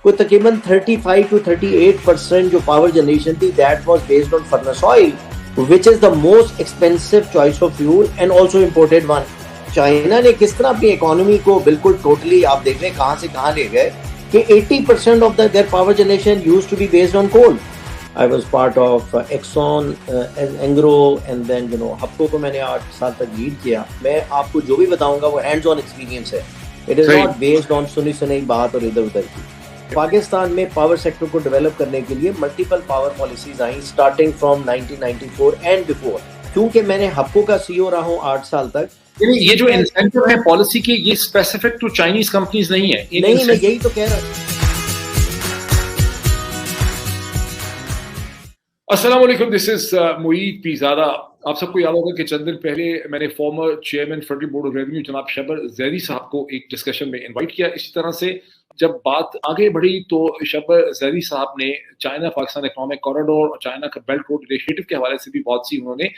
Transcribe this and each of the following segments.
कोई तकरीबन 35 to 38% जो पावर जनरेशन थी that was based on furnace oil, which is the most expensive choice of fuel and also imported one. China ने किस तरह अपनी इकोनॉमी को बिल्कुल टोटली आप देख रहे हैं कहां से कहां ले गए कि 80% of their power generation used to be based on coal. I was part of Exxon, Engro and then HUBCO को मैंने 8 साल तक लीड किया. मैं आपको जो भी बताऊंगा वो हैंड्स ऑन एक्सपीरियंस है. It is not based on सुनी सुनाई बात और इधर उधर की. पाकिस्तान में पावर सेक्टर को डेवलप करने के लिए multiple power policies I starting from 1994 and before. क्योंकि मैंने HUBCO का सीईओ रहा हूँ 8 साल तक. ये जो इंसेंटिव है पॉलिसी के, ये स्पेसिफिक टू चाइनीज कंपनीज नहीं है. नहीं, मैं यही तो कह रहा हूँ. अस्सलाम वालेकुम, दिस इज मुईद पीरजादा. आप सबको याद होगा कि चंद दिन पहले मैंने former chairman federal board of revenue जनाब शबर जैदी साहब को एक डिस्कशन में इनवाइट किया. इसी तरह से जब बात आगे बढ़ी तो शबर जैदी साहब ने चाइना पाकिस्तान इकोनॉमिक कॉरिडोर और चाइना का बेल्ट रोड इनिशिएटिव के हवाले से भी बहुत सी उन्होंने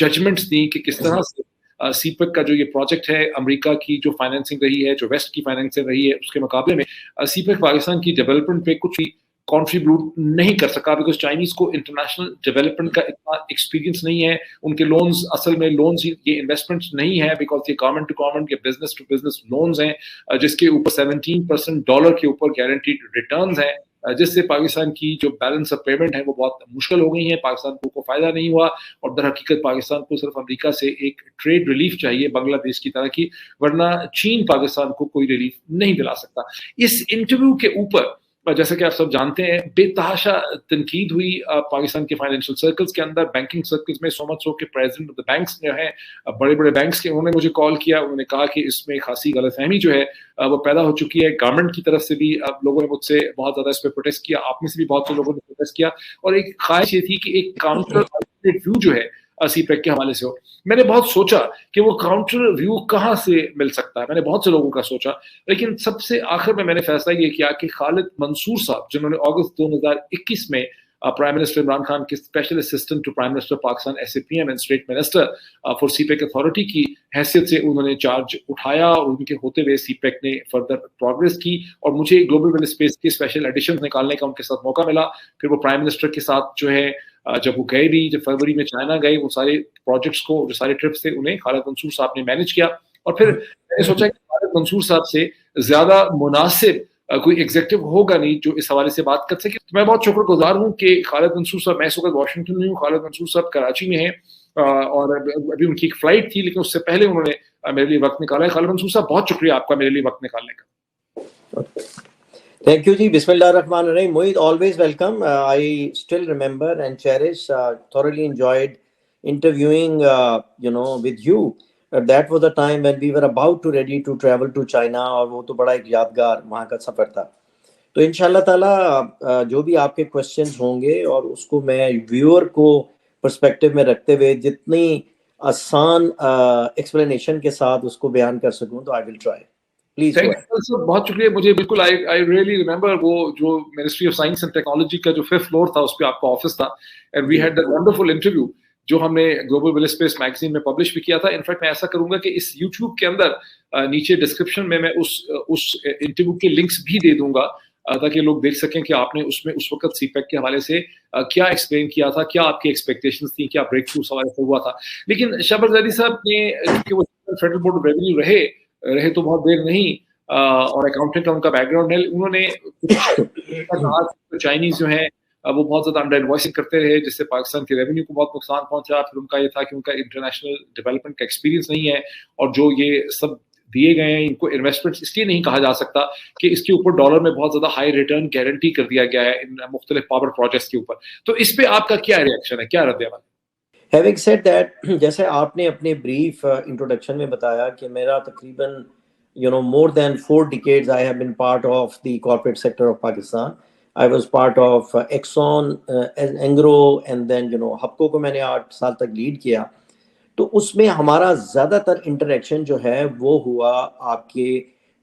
जजमेंट्स दी कि किस तरह से सीपेक का जो ये प्रोजेक्ट है, अमेरिका की जो फाइनेंसिंग रही है, जो वेस्ट की फाइनेंसिंग रही है, उसके मुकाबले में सीपेक पाकिस्तान की डेवलपमेंट पे कुछ भी कॉन्ट्रीब्यूट नहीं कर सका, बिकॉज चाइनीज को इंटरनेशनल डेवलपमेंट का इतना एक्सपीरियंस नहीं है. उनके लोन्स असल में लोन्स ये इन्वेस्टमेंट्स नहीं है, बिकॉज ये गवर्नमेंट टू गवर्नमेंट के बिजनेस टू बिजनेस लोन्स हैं जिसके ऊपर 17% डॉलर के ऊपर गारंटीड रिटर्न्स हैं, जिससे पाकिस्तान की जो बैलेंस ऑफ पेमेंट है वो बहुत मुश्किल हो गई है. पाकिस्तान को फायदा नहीं हुआ और दर हकीकत पाकिस्तान को सिर्फ अमेरिका से एक ट्रेड रिलीफ चाहिए बांग्लादेश की तरह की, वरना चीन पाकिस्तान को कोई रिलीफ नहीं दिला सकता. इस इंटरव्यू के ऊपर जैसा कि आप सब जानते हैं बेतहाशा तनकीद हुई पाकिस्तान के फाइनेंशियल सर्कल्स के अंदर, बैंकिंग सर्कल्स में. सो मच सो के प्रेसिडेंट ऑफ द बैंक्स जो है, बड़े बड़े बैंक्स के, उन्होंने मुझे कॉल किया. उन्होंने कहा कि इसमें खासी गलतफहमी जो है वो पैदा हो चुकी है. गवर्नमेंट की तरफ से भी लोगों ने मुझसे बहुत ज्यादा इस पर प्रोटेस्ट किया, आप में से भी बहुत से लोगों ने प्रोटेस्ट किया, और एक ख्वाहिश ये थी कि एक काउंटर व्यू जो है सीपेक के हवाले से हो. मैंने बहुत सोचा कि वो काउंटर व्यू कहाँ से मिल सकता है, मैंने बहुत से लोगों का सोचा, लेकिन सबसे आखिर में मैंने फैसला ये किया कि खालिद मंसूर साहब, जिन्होंने अगस्त 2021 में प्राइम मिनिस्टर इमरान खान के special assistant to prime minister Pakistan SAPM and state minister for CPEC authority की हैसियत से उन्होंने चार्ज उठाया, और उनके होते हुए सीपेक ने फर्दर प्रोग्रेस की और मुझे ग्लोबल विल स्पेस के स्पेशल एडिशन निकालने का उनके साथ मौका मिला. फिर वो प्राइम मिनिस्टर के साथ जो है जब वो गए भी, जब फरवरी में चाइना गए, वो सारे प्रोजेक्ट्स को, जो सारे ट्रिप्स थे, उन्हें खालिद मंसूर साहब ने मैनेज किया. और फिर मैंने सोचा कि खालिद मंसूर साहब से ज्यादा मुनासिब कोई एग्जीक्यूटिव होगा नहीं जो इस हवाले से बात कर सके. तो मैं बहुत शुक्रगुजार हूँ कि खालिद मंसूर साहब, मैं इस वक्त वाशिंगटन में हूँ, खालिद मंसूर साहब कराची में हैं और अभी उनकी एक फ्लाइट थी, लेकिन उससे पहले उन्होंने मेरे लिए वक्त निकाला है. खालिद मंसूर साहब, बहुत शुक्रिया आपका मेरे लिए वक्त निकालने का. Thank you ji. Bismillahirrahmanirrahim. Mohit, always welcome. I still remember and cherish, thoroughly enjoyed interviewing, with you. That was the time when we were about to ready to travel to China, और वो तो बड़ा एक यादगार वहाँ का सफर था. तो इंशाल्लाह ताला जो भी आपके क्वेश्चंस होंगे और उसको मैं व्यूअर को पर्सपेक्टिव में रखते हुए जितनी आसान एक्सप्लेनेशन के साथ उसको बयान कर सकूं, तो आई विल ट्राई. प्लीज. बहुत शुक्रिया. मुझे बिल्कुल आई रियली रिमेंबर वो जो ministry of science and technology का जो 5th फ्लोर था, उस पे आपका ऑफिस था, and we had that wonderful interview जो हमने ग्लोबल विल स्पेस मैगजीन में पब्लिश भी किया था. इनफैक्ट मैं ऐसा करूंगा कि इस यूट्यूब के अंदर नीचे डिस्क्रिप्शन में मैं उस इंटरव्यू के लिंक्स भी दे दूंगा ताकि लोग देख सकें कि आपने उसमें उस वक्त सीपेक के हवाले से क्या एक्सप्लेन किया था, क्या आपकी एक्सपेक्टेशंस थी, क्या ब्रेक थ्रू सवाल हुआ था. लेकिन शबर जैदी साहब ने, क्योंकि वो फेडरल बोर्ड ऑफ रेवेन्यू रहे तो बहुत देर नहीं, और अकाउंटेंट का उनका बैकग्राउंड है, उन्होंने कहा तो चाइनीज जो है वो बहुत ज्यादा अंडर इनवॉइसिंग करते रहे, जिससे पाकिस्तान के रेवेन्यू को बहुत नुकसान पहुंचा. फिर उनका ये था कि उनका इंटरनेशनल डेवलपमेंट का एक्सपीरियंस नहीं है, और जो ये सब दिए गए हैं इनको इन्वेस्टमेंट इसलिए नहीं कहा जा सकता कि इसके ऊपर डॉलर में बहुत ज्यादा हाई रिटर्न गारंटी कर दिया गया है इन मुख्तलिफ पावर प्रोजेक्ट्स के ऊपर. तो इस पे आपका क्या रिएक्शन है, क्या रद्द-ए-अमल? Having said that, जैसे आपने अपने ब्रीफ इंट्रोडक्शन में बताया कि मेरा तकरीबन more than 4 decades I have been part of the corporate sector of Pakistan. I was part of Exxon, Engro and then HUBCO को मैंने 8 साल तक लीड किया. तो उसमें हमारा ज़्यादातर इंटरेक्शन जो है वो हुआ आपके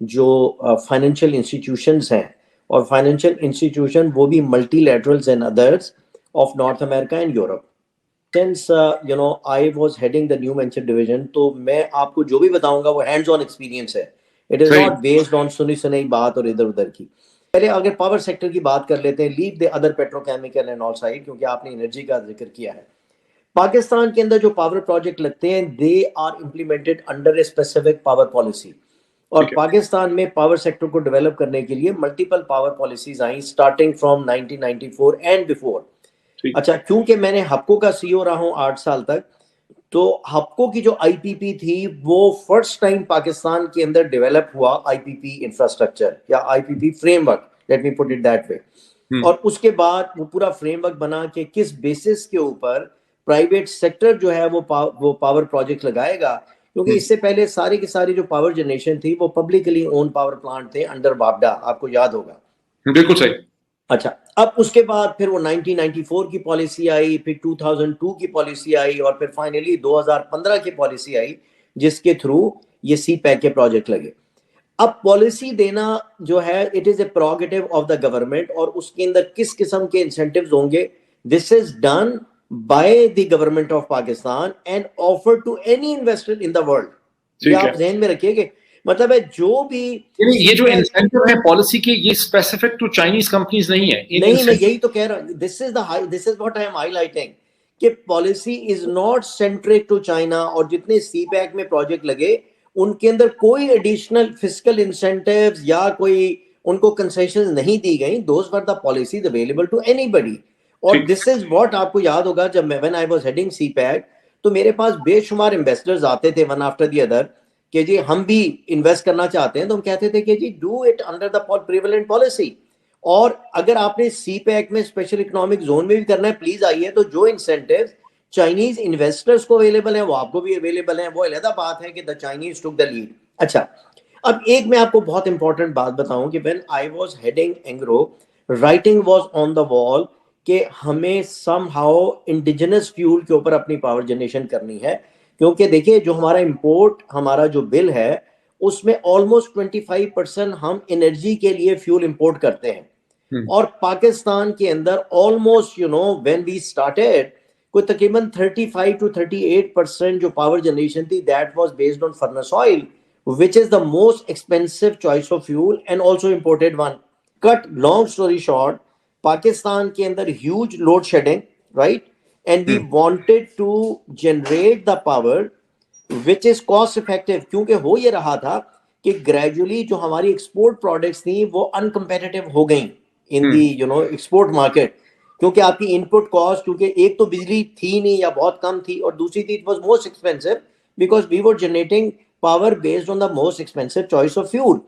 जो फाइनेंशियल इंस्टीट्यूशंस हैं, और फाइनेंशियल इंस्टीट्यूशन वो भी multilaterals and others of North America and Europe. Since I was heading the new venture division, तो मैं आपको जो भी बताऊंगा वो हैंड्स ऑन एक्सपीरियंस है. It is not based on सुनी सुनाई बात और इधर उधर की. पहले अगर पावर सेक्टर की बात कर लेते हैं, leave the other petrochemical and all side, क्योंकि आपने एनर्जी का जिक्र किया है। पाकिस्तान के अंदर जो पावर प्रोजेक्ट लगते हैं they are implemented under a specific power policy, और ठीक है। पाकिस्तान में पावर सेक्टर को डेवलप करने के लिए multiple power policies I starting from 1994 and before. ठीक। अच्छा, क्योंकि मैंने हपको का सीईओ रहा हूं 8 साल तक, तो हपको की जो आईपीपी थी वो फर्स्ट टाइम पाकिस्तान के अंदर डेवलप हुआ, आईपीपी इंफ्रास्ट्रक्चर या IPP framework, let me put it that way. और उसके बाद वो पूरा फ्रेमवर्क बना के किस बेसिस के ऊपर प्राइवेट सेक्टर जो है वो पावर प्रोजेक्ट लगाएगा, क्योंकि इससे पहले सारी की सारी जो पावर जनरेशन थी वो पब्लिकली ओन पावर प्लांट थे अंडर बाबडा, आपको याद होगा। बिल्कुल सही। अच्छा, अब उसके बाद फिर वो 1994 की पॉलिसी आई, फिर 2002 की पॉलिसी आई, और फिर फाइनली 2015 की पॉलिसी आई जिसके थ्रू ये सी पैक के प्रोजेक्ट लगे। अब पॉलिसी देना जो है it is a prerogative of the government, और उसके अंदर किस किस्म के इंसेंटिव्स होंगे, this is done by the government of Pakistan and offer to any investor in the world. ये आप ध्यान में रखिएगा, मतलब है जो भी ये जो इंसेंटिव है पॉलिसी के, ये स्पेसिफिक टू चाइनीज कंपनीज नहीं है। नहीं, मैं यही तो कह रहा हूं, this is what I am highlighting, कि policy is not centric to China, और जितने सी पैक में प्रोजेक्ट लगे उनके अंदर कोई एडिशनल फिस्कल इंसेंटिव्स या कोई उनको कंसेशंस नहीं दी गई, those were the policies available to anybody. और दिस इज व्हाट आपको याद होगा, जब मैं when I was heading CPEC, तो मेरे पास बेशुमार इन्वेस्टर्स आते थे वन आफ्टर द अदर कि जी हम भी इन्वेस्ट करना चाहते हैं, तो हम कहते थे कि जी do it under the prevalent policy, और अगर आपने सी पैक में स्पेशल इकोनॉमिक जोन में भी करना है प्लीज आइए, तो जो इंसेंटिव चाइनीज इन्वेस्टर्स को अवेलेबल है वो आपको भी अवेलेबल है, वो अलग बात है कि the Chinese took the lead. अच्छा, अब एक मैं आपको बहुत इंपॉर्टेंट बात बताऊं कि when I was heading Engro, writing was on the wall कि हमें समहाउ इंडिजिनस फ्यूल के ऊपर अपनी पावर जनरेशन करनी है, क्योंकि देखिए जो हमारा इंपोर्ट, हमारा जो बिल है उसमें ऑलमोस्ट 25% हम एनर्जी के लिए फ्यूल इंपोर्ट करते हैं, और पाकिस्तान के अंदर ऑलमोस्ट व्हेन वी स्टार्टेड कोई तकरीबन 35 to 38% जो पावर जनरेशन थी that was based on furnace oil, which is the most expensive choice of fuel and also imported one. Cut long story short, Pakistan के अंदर huge load shedding, right? And we wanted to generate the power which is cost effective, क्योंकि हो ये रहा था कि gradually जो हमारी export products थी वो uncompetitive हो गई in the export market, क्योंकि आपकी इनपुट कॉस्ट, क्योंकि एक तो बिजली थी नहीं या बहुत कम थी, और दूसरी थी it was most expensive because we were generating power based on the most expensive choice of fuel.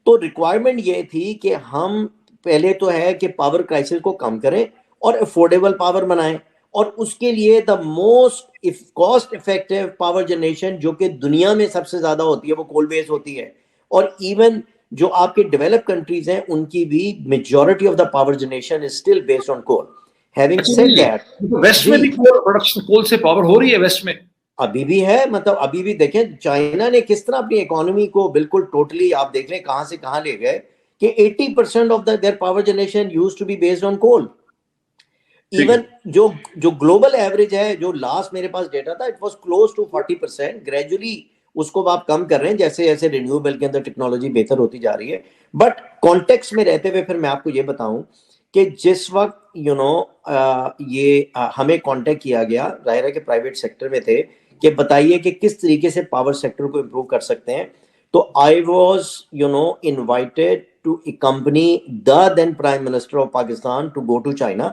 तो रिक्वायरमेंट ये थी कि हम पहले तो है कि पावर क्राइसिस को कम करें और अफोर्डेबल पावर बनाएं, और उसके लिए the most cost effective power generation जो कि दुनिया में सबसे ज्यादा होती है वो कोल बेस्ड होती है, और इवन जो आपके डेवलप कंट्रीज हैं उनकी भी majority of the power generation is still based on coal. Having said that, west में भी प्रोडक्शन कोल से पावर हो रही है, वेस्ट में अभी भी है, मतलब अभी भी देखें चाइना ने किस तरह अपनी इकोनॉमी को बिल्कुल टोटली आप देख लें कहां से कहां ले गए कि 80% of their power generation used to be based on coal. Even जो ग्लोबल एवरेज है, जो लास्ट मेरे पास डेटा था, it was close to 40%। Gradually उसको आप कम कर रहे हैं जैसे जैसे रिन्यूएबल के अंदर टेक्नोलॉजी बेहतर होती जा रही है। बट कॉन्टेक्स्ट में रहते हुए फिर मैं आपको ये बताऊं कि जिस वक्त ये हमें कांटेक्ट किया गया, जाहिर है कि प्राइवेट सेक्टर में थे कि बताइए कि किस तरीके से पावर सेक्टर को इम्प्रूव कर सकते हैं, तो I was invited to accompany the then prime minister of Pakistan to go to China,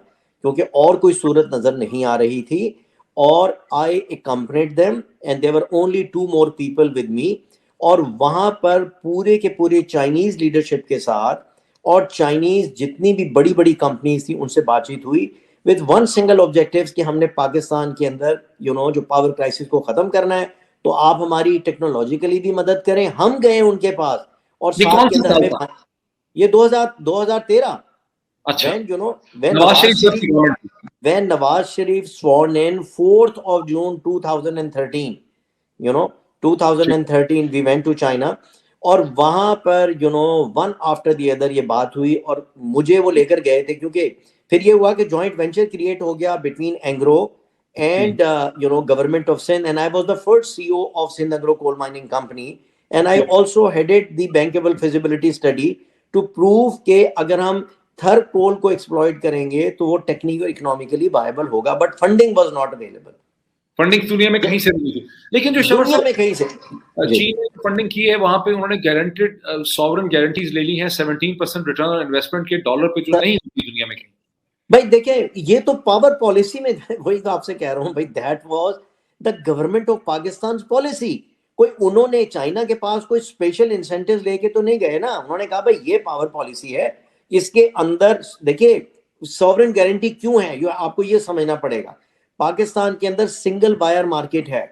क्योंकि और कोई सूरत नजर नहीं आ रही थी, और आई accompanied them and there were only 2 more people with me, और वहां पर पूरे के पूरे चाइनीज लीडरशिप के साथ और चाइनीज जितनी भी बड़ी बड़ी कंपनीज थी उनसे बातचीत हुई विद वन सिंगल ऑब्जेक्टिव कि हमने पाकिस्तान के अंदर जो पावर क्राइसिस को खत्म करना है, तो आप हमारी टेक्नोलॉजिकली भी मदद करें। हम गए उनके पास और साथ के अंदर हमें ये 2013 अच्छा when Nawaz Sharif sworn in 4th of June 2013, 2013 we went to China, और वहां पर वन आफ्टर द अदर ये बात हुई, और मुझे वो लेकर गए थे क्योंकि फिर ये हुआ कि जॉइंट वेंचर क्रिएट हो गया between Engro and government of Sindh, and I was the first CEO of Sindh Engro coal mining company, and I also headed the bankable feasibility study to prove के अगर हम थर कोल को एक्सप्लॉइट करेंगे तो वो टेक्निकल इकोनॉमिकली वायबल होगा, but funding was not available. Funding दुनिया में कहीं से नहीं थी, लेकिन जो दुनिया में कहीं से चीन ने फंडिंग की है वहां पे उन्होंने गारंटेड सॉवरेन गारंटीज ले ली हैं 17% रिटर्न ऑन इन्वेस्टमेंट के डॉलर पे, जो नहीं होती दुनिया में कहीं। भाई देखिए, ये तो पावर पॉलिसी में वही तो आपसे कह रहा हूं भाई, that was the government of Pakistan policy. कोई उन्होंने चाइना के पास कोई स्पेशल इंसेंटिव लेके तो नहीं गए ना, उन्होंने कहा भाई ये पावर पॉलिसी है, इसके अंदर देखिए सॉवरेन गारंटी क्यों है, ये आपको ये समझना पड़ेगा। पाकिस्तान के अंदर सिंगल बायर मार्केट है,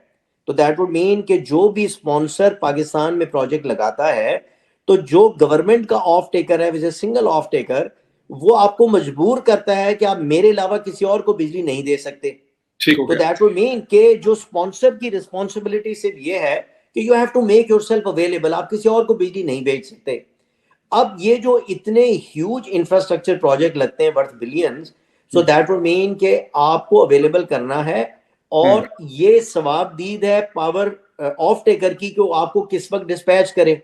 तो दैट वुड मीन कि जो भी स्पॉन्सर पाकिस्तान में प्रोजेक्ट लगाता है, तो जो गवर्नमेंट का ऑफ टेकर है, which is single of taker, वो आपको मजबूर करता है कि आप मेरे अलावा किसी और को बिजली नहीं दे सकते। तो दैट वुड मीन कि जो स्पॉन्सर की रिस्पॉन्सिबिलिटी सिर्फ ये है कि you have to make yourself available, आप किसी और को बिजली नहीं बेच सकते। अब ये जो इतने ह्यूज इंफ्रास्ट्रक्चर प्रोजेक्ट लगते हैं worth billions, so that would mean कि आपको अवेलेबल करना है, और ये सवाबदीद है पावर ऑफ टेकर की कि वो आपको किस वक्त डिस्पैच करे।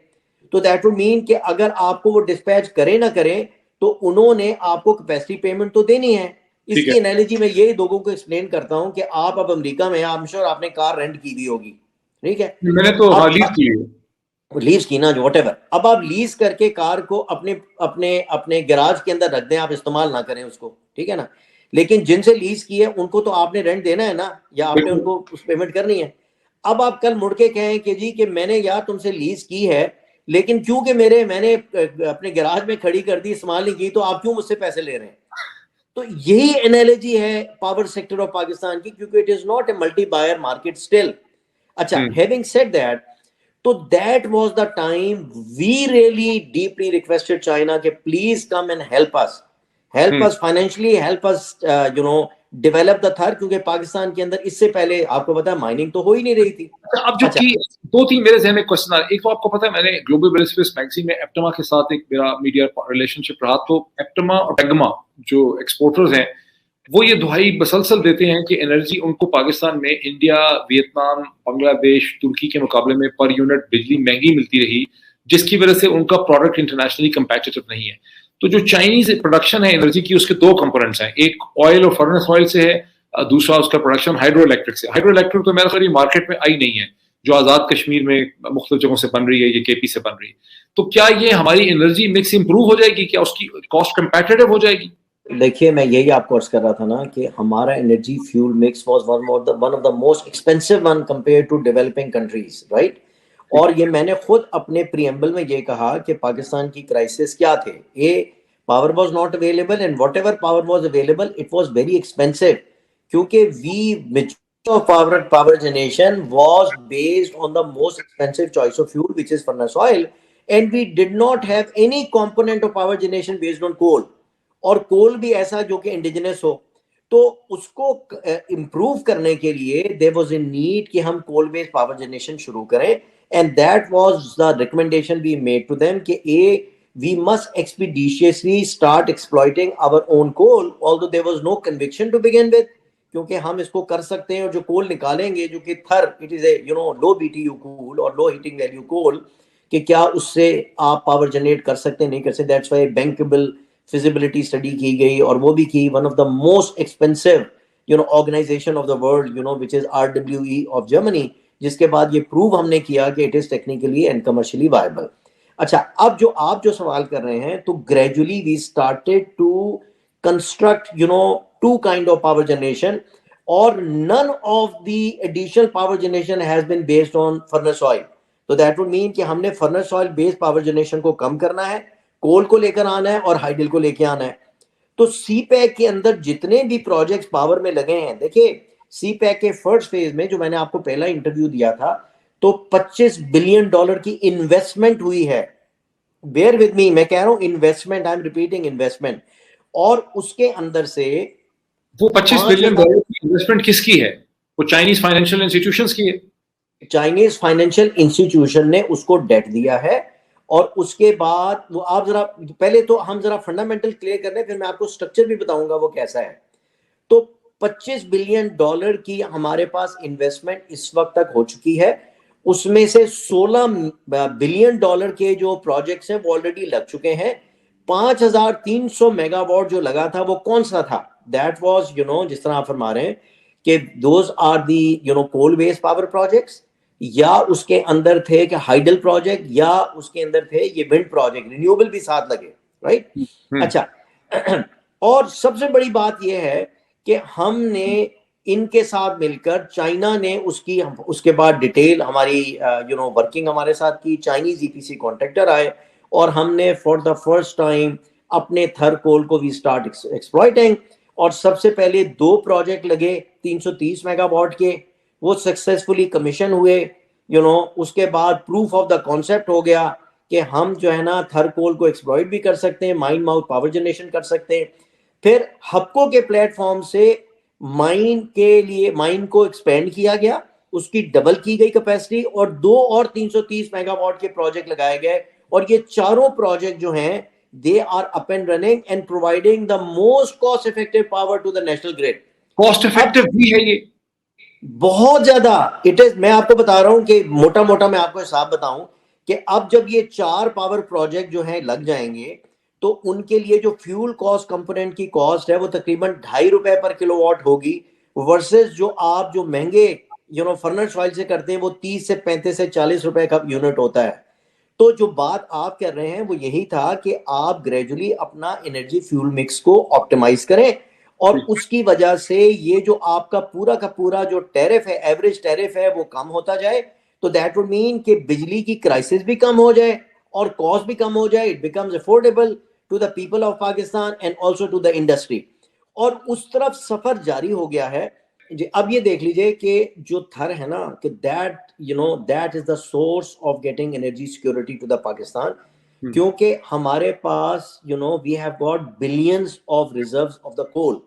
तो दैट वुड मीन कि अगर आपको वो डिस्पैच करे ना करे, तो उन्होंने आपको कैपेसिटी पेमेंट तो देनी है। इसकी एनालॉजी मैं यही लोगों को एक्सप्लेन करता हूं कि आप अब अमेरिका में, आई एम श्योर आपने कार रेंट की भी होगी, ठीक है? मैंने तो लीज की है, लीज की ना, जो व्हाटएवर। अब आप लीज करके कार को अपने अपने अपने गैराज के अंदर रख दें, आप इस्तेमाल ना करें उसको, ठीक है ना? लेकिन जिनसे लीज की है उनको तो आपने रेंट देना है ना, या आपने उनको उस पेमेंट करनी है। अब आप कल मुड़ के कहें कि जी कि मैंने यार तुमसे लीज की है, लेकिन क्योंकि मैंने अपने गैराज में खड़ी कर दी, इस्तेमाल नहीं की, तो आप क्यों मुझसे पैसे ले रहे हैं? तो यही एनालॉजी है पावर सेक्टर ऑफ पाकिस्तान की, क्योंकि it is not a multi buyer market still. अच्छा, हैविंग सेड दैट, तो that was the time we really deeply requested China कि please come and help us financially, help us develop the thar, क्योंकि पाकिस्तान के अंदर इससे पहले आपको पता है माइनिंग तो हो ही नहीं रही थी। अब जो की दो तीन मेरे जहन में क्वेश्चन आ रहे, एक तो आपको पता है मैंने ग्लोबल एरोस्पेस मैगजीन में एप्टमा के साथ एक मेरा मीडिया रिलेशनशिप रहा, तो एप्टमा और टेगमा जो एक्सपोर्टर्स हैं वो ये दुहाई बसलसल देते हैं कि एनर्जी उनको पाकिस्तान में इंडिया, वियतनाम, बांग्लादेश, तुर्की के मुकाबले में पर यूनिट बिजली महंगी मिलती रही, जिसकी वजह से उनका प्रोडक्ट इंटरनेशनली कंपेटिटिव नहीं है। तो जो चाइनीज प्रोडक्शन है एनर्जी की, उसके दो कंपोनेंट्स हैं, एक ऑयल और फर्नेस ऑयल से है, दूसरा उसका प्रोडक्शन हाइड्रो इलेक्ट्रिक से। हाइड्रो इलेक्ट्रिक तो मेरा ख्याल मार्केट में आई नहीं है, जो आजाद कश्मीर में मुख्तलिफ जगहों से बन रही है, ये केपी से बन रही है। तो क्या ये हमारी एनर्जी मिक्स इंप्रूव हो जाएगी, क्या उसकी कॉस्ट कंपेटिटिव हो जाएगी? देखिए, मैं यही आपको अर्ज कर रहा था ना कि हमारा energy fuel mix was one of the most expensive one compare to developing countries, right? और ये मैंने खुद अपने प्रीएम्बल में ये कहा कि पाकिस्तान की क्राइसिस क्या थे, ये power was not available, and whatever power was available it was very expensive, क्योंकि power generation was based on the most expensive choice of fuel which is furnace oil, and we did not have any component of power generation based on coal, और coal भी ऐसा जो कि indigenous हो। तो उसको improve करने के लिए देयर वाज अ नीड कि हम कोल बेस्ड पावर जनरेशन शुरू करें, and that was the recommendation we made to them कि we must expeditiously start exploiting our own coal, although there was no conviction to begin with, क्योंकि हम इसको कर सकते हैं, और जो कोल निकालेंगे जो कि Thar, it is a low BTU coal और लो हीटिंग वैल्यू कोल, कि क्या उससे आप पावर जनरेट कर सकते हैं, नहीं कर सकते। That's why bankable feasibility study की गई, और वो भी की one of the most expensive organization of the world which is RWE of Germany, जिसके बाद ये प्रूव हमने किया कि it is technically and commercially viable. अच्छा, अब जो आप जो सवाल कर रहे हैं, तो gradually we started to construct two kind of power generation, और none of the additional power generation has been based on furnace oil. तो दैट वुड मीन कि हमने furnace oil based power generation को कम करना है, कोल को लेकर आना है और हाइडल को लेकर आना है। तो सीपैक के अंदर जितने भी प्रोजेक्ट्स पावर में लगे हैं, देखिए सीपैक के फर्स्ट फेज में जो मैंने आपको पहला इंटरव्यू दिया था, तो $25 बिलियन की इन्वेस्टमेंट हुई है। बेयर विद मी, मैं कह रहा हूं investment, I am repeating investment. और उसके अंदर से वो $25 बिलियन की इन्वेस्टमेंट किसकी है? वो चाइनीज फाइनेंशियल इंस्टीट्यूशंस की है। चाइनीज फाइनेंशियल इंस्टीट्यूशन ने उसको डेट दिया है, और उसके बाद वो आप जरा पहले तो हम जरा फंडामेंटल क्लियर कर रहे हैं, फिर मैं आपको स्ट्रक्चर भी बताऊंगा वो कैसा है। तो $25 बिलियन की हमारे पास इन्वेस्टमेंट इस वक्त तक हो चुकी है, उसमें से $16 बिलियन के जो प्रोजेक्ट्स हैं वो ऑलरेडी लग चुके हैं, 5300 मेगावाट जो लगा था वो कौन सा था? दैट वाज जिस तरह आप फरमा रहे हैं कि those are the coal based power projects, या उसके अंदर थे कि हाइडल प्रोजेक्ट, या उसके अंदर थे ये विंड प्रोजेक्ट, रिन्यूएबल भी साथ लगे, राइट? अच्छा, और सबसे बड़ी बात यह है कि हमने इनके साथ मिलकर, चाइना ने उसके बाद डिटेल हमारी वर्किंग हमारे साथ की, चाइनीज ईपीसी कॉन्ट्रैक्टर आए और हमने फॉर द फर्स्ट टाइम अपने थर कोल को वी स्टार्ट एक्सप्लॉइटिंग। और सबसे पहले 2 प्रोजेक्ट लगे 330 मेगावाट के, वो सक्सेसफुली कमीशन हुए। उसके बाद प्रूफ ऑफ द कॉन्सेप्ट हो गया कि हम जो है ना थर कोल को एक्सप्लॉइट भी कर सकते हैं, माइन माउथ पावर जनरेशन कर सकते हैं। फिर हपको के प्लेटफॉर्म से माइन के लिए माइन को एक्सपेंड किया गया, उसकी डबल की गई कैपेसिटी, और 2 और 330 मेगावाट के प्रोजेक्ट लगाए गए। और ये चारों प्रोजेक्ट जो हैं they are up and running and providing the most cost effective power to the national grid. Cost effective भी है ये बहुत ज्यादा इट इज। मैं आपको बता रहा हूं कि मोटा मोटा मैं आपको हिसाब बताऊं कि अब जब ये 4 पावर प्रोजेक्ट जो हैं लग जाएंगे तो उनके लिए जो फ्यूल कॉस्ट कंपोनेंट की कॉस्ट है वो तकरीबन ₹2.5 पर किलोवाट होगी, वर्सेस जो महंगे फर्नेस ऑयल से करते हैं वो 30 से 35 से 40 रुपए का यूनिट होता है। तो जो बात आप कर रहे हैं वो यही था कि आप ग्रेजुअली अपना एनर्जी फ्यूल मिक्स को ऑप्टिमाइज करें, और उसकी वजह से ये जो आपका पूरा का पूरा जो टैरिफ है, एवरेज टैरिफ है, वो कम होता जाए। तो दैट वुड मीन कि बिजली की क्राइसिस भी कम हो जाए और कॉस्ट भी कम हो जाए। It becomes affordable to the people of Pakistan and also to the industry. और उस तरफ सफर जारी हो गया है। अब ये देख लीजिए कि जो थर है ना कि that is the source of getting energy security to the Pakistan, क्योंकि हमारे पास we have got billions of reserves of the coal.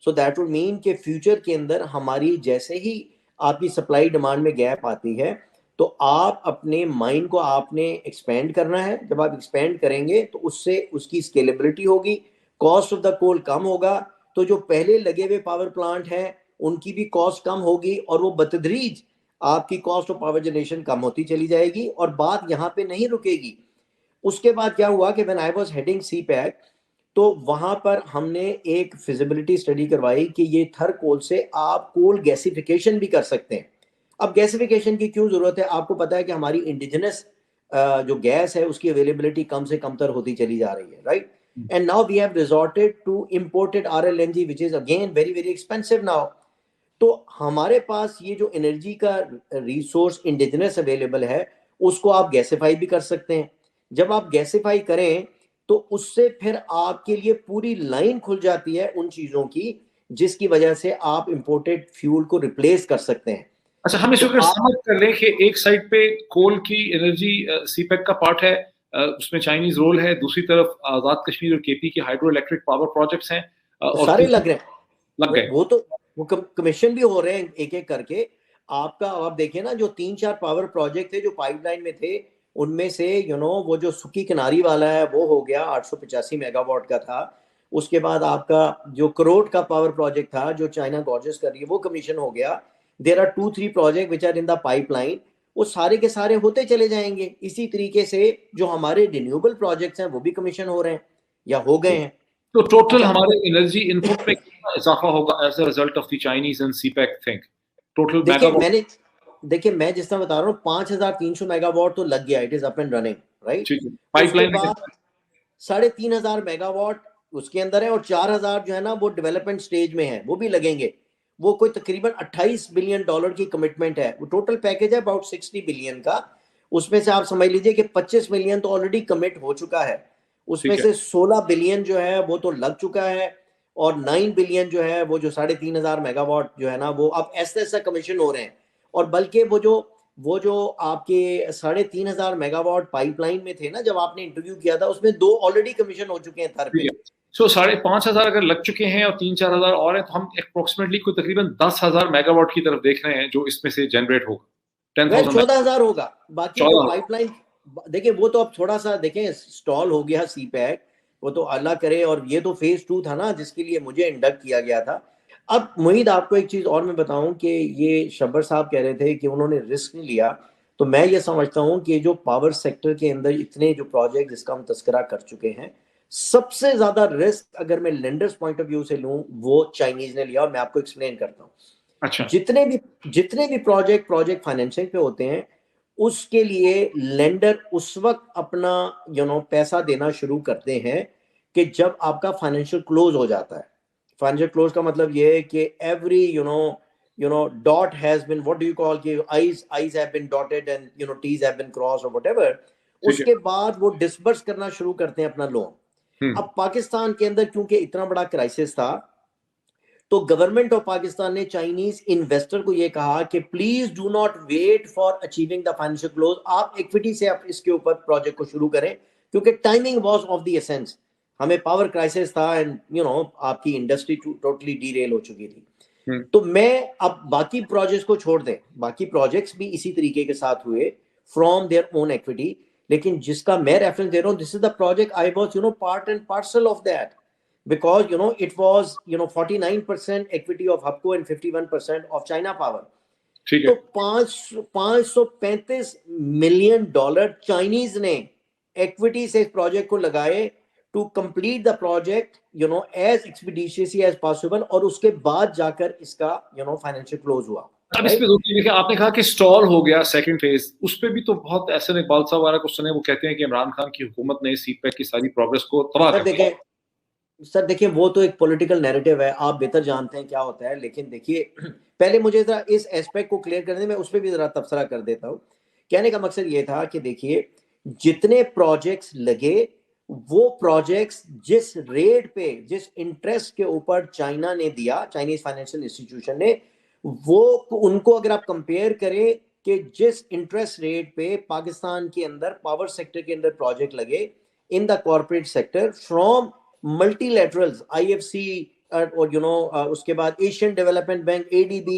So that would mean कि फ्यूचर के अंदर हमारी जैसे ही आपकी सप्लाई डिमांड में गैप आती है तो आप अपने माइन को आपने एक्सपेंड करना है। जब आप एक्सपेंड करेंगे तो उससे उसकी स्केलेबिलिटी होगी, कॉस्ट ऑफ द कोल कम होगा, तो जो पहले लगे हुए पावर प्लांट हैं उनकी भी कॉस्ट कम होगी और वो बतदरीज आपकी कॉस्ट ऑफ पावर जनरेशन कम होती चली जाएगी। और बात यहाँ पे नहीं रुकेगी। उसके बाद क्या हुआ कि when I was heading CPEC, तो वहां पर हमने एक फिजिबिलिटी स्टडी करवाई कि ये थर कोल से आप कोल गैसिफिकेशन भी कर सकते हैं। अब गैसिफिकेशन की क्यों जरूरत है? आपको पता है कि हमारी इंडिजिनस जो गैस है उसकी अवेलेबिलिटी कम से कमतर होती चली जा रही है, right? And now we have resorted to imported RLNG which is again very very expensive now. तो हमारे पास ये जो एनर्जी का रिसोर्स इंडिजिनस अवेलेबल है उसको आप गैसिफाई भी कर सकते हैं। जब आप गैसिफाई करें तो उससे फिर आपके लिए पूरी लाइन खुल जाती है उन चीजों की जिसकी वजह से आप इंपोर्टेड फ्यूल को रिप्लेस कर सकते हैं। अच्छा, हम इसको समझ कर लें कि एक साइड पे कोल की एनर्जी सीपैक का पार्ट है, उसमें चाइनीज रोल है, दूसरी तरफ आजाद कश्मीर और केपी के हाइड्रो इलेक्ट्रिक पावर प्रोजेक्ट्स हैं, और सारे लग रहे लग गए। वो कमीशन भी हो रहे हैं एक एक करके। आपका आप देखिए ना, जो 3-4 पावर प्रोजेक्ट थे जो पाइपलाइन में थे, उनमें से वो जो सुकी किनारी वाला है वो हो गया 885 मेगावाट का था। उसके बाद आपका जो करोड़ का पावर प्रोजेक्ट था जो चाइना गॉर्जस कर रही है वो कमीशन हो गया। There are 2-3 project which are in the pipeline, वो सारे के सारे होते चले जाएंगे। इसी तरीके से जो हमारे रिन्यूएबल प्रोजेक्ट्स हैं वो भी कमीशन हो रहे हैं या हो गए हैं। तो टोटल हमारे एनर्जी इनपुट में कितना इजाफा होगा as a result of the Chinese and CPEC thing? Total देखिए मैं जिस तरह बता रहा हूँ 5300 मेगावाट तो लग गया, it is up and running, right? Pipeline में 3500 मेगावाट उसके अंदर है और 4000 जो है ना वो डेवलपमेंट स्टेज में है, वो भी लगेंगे। वो कोई तकरीबन $28 बिलियन की कमिटमेंट है। वो टोटल पैकेज है अबाउट 60 बिलियन का। उसमें से आप समझ लीजिए कि 25 मिलियन तो ऑलरेडी कमिट हो चुका है, उसमें से 16 बिलियन जो है वो तो लग चुका है, और 9 बिलियन जो है वो जो 3500 मेगावाट जो है ना वो अब ऐसे ऐसा कमीशन हो रहे हैं। और बल्कि वो जो आपके 3500 मेगावाट पाइपलाइन में थे ना जब आपने इंटरव्यू किया था, उसमें 2 ऑलरेडी कमीशन हो चुके हैं थर पे। सो 5500 अगर लग चुके हैं और 3-4 हजार और हैं, तो हम अप्रोक्सीमेटली कोई तकरीबन 10,000 मेगावाट की तरफ देख रहे हैं जो इसमें से जनरेट होगा। 14,000 होगा। बाकी जो पाइपलाइन देखिए वो तो अब थोड़ा सा देखें स्टॉल हो गया सीपैक, वो तो अल्लाह करे। और ये तो फेज 2 था ना जिसके लिए मुझे इंडक्ट किया गया था। अब मुहीद आपको एक चीज और मैं बताऊं कि ये शब्बर साहब कह रहे थे कि उन्होंने रिस्क नहीं लिया, तो मैं ये समझता हूं कि जो पावर सेक्टर के अंदर इतने जो प्रोजेक्ट जिसका हम तस्करा कर चुके हैं, सबसे ज्यादा रिस्क अगर मैं लेंडर्स पॉइंट ऑफ व्यू से लूं वो चाइनीज ने लिया, और मैं आपको एक्सप्लेन करता हूं। अच्छा, जितने भी प्रोजेक्ट फाइनेंसिंग पे होते हैं, उसके लिए लेंडर उस वक्त अपना पैसा देना शुरू करते हैं कि जब आपका फाइनेंशियल क्लोज हो जाता है। फाइनेंशियल क्लोज का मतलब ये है कि every dot has been, what do you call, कि i's have been dotted and t's have been cross और व्हाटएवर। ठीक है। उसके बाद वो डिसबर्स करना शुरू करते हैं अपना लोन। अब पाकिस्तान के अंदर क्योंकि इतना बड़ा क्राइसिस था, तो गवर्नमेंट ऑफ पाकिस्तान ने चाइनीज इन्वेस्टर को यह कहा कि please do not wait for achieving the financial close, आप इक्विटी से आप इसके ऊपर प्रोजेक्ट को शुरू करें, क्योंकि timing was of the essence. हमें पावर क्राइसिस था एंड आपकी इंडस्ट्री टोटली डीरेल हो चुकी थी। तो मैं अब बाकी प्रोजेक्ट्स को छोड़ दें, बाकी प्रोजेक्ट्स भी इसी तरीके के साथ हुए फ्रॉम देयर ओन इक्विटी, लेकिन जिसका मैं रेफरेंस दे रहा हूं, this is the project I was part and parcel of that, because it was 49% equity of HUBCO and 51% of China Power. ठीक है। तो $535 million चाइनीज ने इक्विटी से इस प्रोजेक्ट को लगाए to complete the project as expeditiously as possible, और उसके बाद जाकर इसका फाइनेंशियल क्लोज हुआ। अब इसमें देखिए, आपने कहा कि स्टॉल हो गया सेकंड फेज, उस पे भी तो बहुत ऐसे इकबाल साहब वाला क्वेश्चन है, वो कहते हैं कि इमरान खान की हुकूमत ने सीपैक की सारी प्रोग्रेस को तबाह कर दिया। सर देखिए, वो तो एक पॉलिटिकल नैरेटिव है, आप बेहतर जानते हैं क्या होता है। लेकिन देखिए, पहले मुझे जरा इस एस्पेक्ट को क्लियर करने में उस पर भी जरा तबसरा कर देता हूँ। कहने का मकसद ये था कि देखिए, जितने प्रोजेक्ट्स लगे, वो प्रोजेक्ट्स जिस रेट पे, जिस इंटरेस्ट के ऊपर चाइना ने दिया, चाइनीज फाइनेंशियल इंस्टीट्यूशन ने, वो उनको अगर आप कंपेयर करें कि जिस इंटरेस्ट रेट पे पाकिस्तान के अंदर पावर सेक्टर के अंदर प्रोजेक्ट लगे in the corporate sector from multilaterals, IFC, और उसके बाद Asian development bank, ADB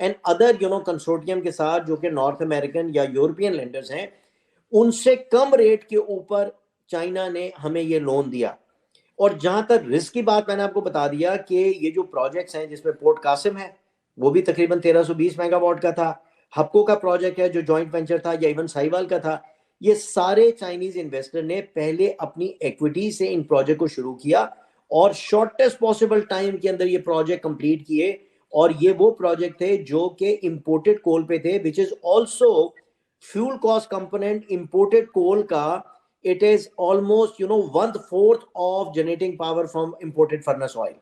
and other consortium के साथ, जो कि नॉर्थ अमेरिकन या यूरोपियन लेंडर्स हैं, उनसे कम रेट के ऊपर चाइना ने हमें ये लोन दिया। और जहां तक रिस्क की बात, मैंने आपको बता दिया कि ये जो प्रोजेक्ट्स हैं, जिसमें पोर्ट कासिम है, वो भी तकरीबन 1320 मेगावाट का था। हबको का प्रोजेक्ट है जो जॉइंट वेंचर था, या इवन साहिवाल का था, ये सारे चाइनीज इन्वेस्टर ने पहले अपनी इक्विटी से इन प्रोजेक्ट को शुरू किया और शॉर्टेस्ट पॉसिबल टाइम के अंदर ये प्रोजेक्ट कंप्लीट किए। और ये वो प्रोजेक्ट थे जो कि इंपोर्टेड कोल पे थे, which is also fuel cost component imported coal का। It is almost 1/4 of generating power from imported furnace oil.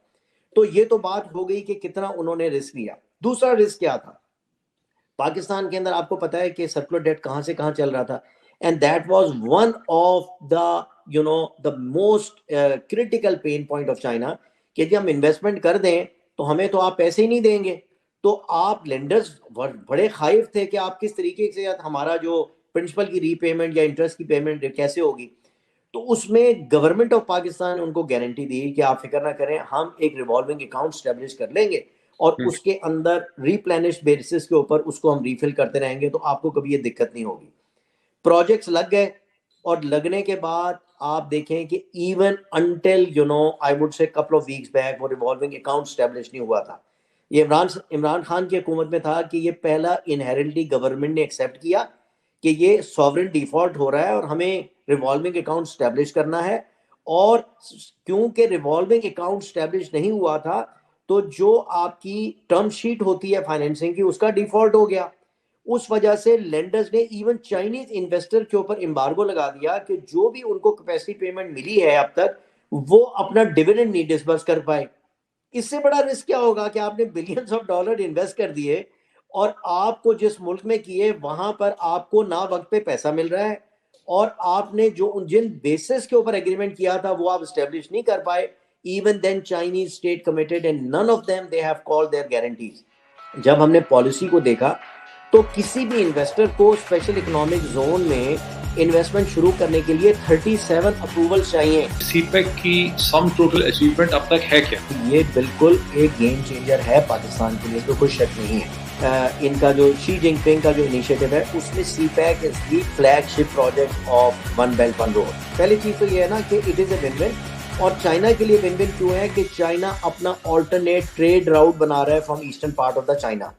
तो ये तो बात हो गई कि कितना उन्होंने रिस्क लिया। दूसरा रिस्क क्या था? पाकिस्तान के अंदर आपको पता है कि सर्कुलर डेट कहां से कहां चल रहा था, and that was one of the most critical pain point of China, कि जब हम इन्वेस्टमेंट कर दें तो हमें तो आप पैसे ही नहीं देंगे। तो आप लेंडर्स बड़े खाइफ थे कि आप किस तरीके से हमारा जो प्रिंसिपल की रीपेमेंट या इंटरेस्ट की पेमेंट कैसे होगी। तो उसमें गवर्नमेंट ऑफ पाकिस्तान ने उनको गारंटी दी कि आप फिक्र ना करें, हम एक रिवॉल्विंग अकाउंट स्टैब्लिश कर लेंगे और उसके अंदर रीप्लेनिश बेसिस के ऊपर उसको हम रीफिल करते रहेंगे, तो आपको कभी ये दिक्कत नहीं होगी। प्रोजेक्ट्स लग गए, और लगने के बाद आप देखें कि even until I would say couple of weeks back वो रिवॉल्विंग अकाउंट स्टैब्लिश नहीं हुआ था। ये इमरान खान की हुकूमत में था कि ये पहला इनहेरेंटली गवर्नमेंट ने एक्सेप्ट किया कि ये सॉवरेन डिफॉल्ट हो रहा है और हमें रिवॉल्विंग अकाउंट स्टैब्लिश करना है। और क्योंकि रिवॉल्विंग अकाउंट स्टैब्लिश नहीं हुआ था, तो जो आपकी टर्म शीट होती है फाइनेंसिंग की, उसका डिफॉल्ट हो गया। उस वजह से लेंडर्स ने इवन चाइनीज इन्वेस्टर के ऊपर एम्बार्गो लगा दिया कि जो भी उनको कैपेसिटी पेमेंट मिली है अब तक, वो अपना डिविडेंड नहीं डिसबर्स कर पाए। इससे बड़ा रिस्क क्या होगा कि आपने बिलियंस ऑफ डॉलर इन्वेस्ट कर दिए और आपको जिस मुल्क में किए वहां पर आपको ना वक्त पे पैसा मिल रहा है, और आपने जो जिन बेसिस के ऊपर एग्रीमेंट किया था वो आप एस्टेब्लिश नहीं कर पाए। Even then Chinese state committed and none of them they have called their guarantees. जब हमने पॉलिसी को देखा तो किसी भी इन्वेस्टर को स्पेशल इकोनॉमिक जोन में इन्वेस्टमेंट शुरू करने के लिए 37 अप्रूवल चाहिए। सीपैक की सम टोटल अचीवमेंट अब तक है क्या? ये बिल्कुल एक गेम चेंजर है पाकिस्तान के लिए, तो कोई शक नहीं है। इनका जो शी जिनपिंग का जो इनिशिएटिव है, उसमें CPEC is the flagship project of one belt one road. पहली चीज तो ये है ना कि it is a win win. और चाइना के लिए विन विन क्यों है कि चाइना अपना ऑल्टरनेट ट्रेड राउट बना रहा है from eastern part of the China.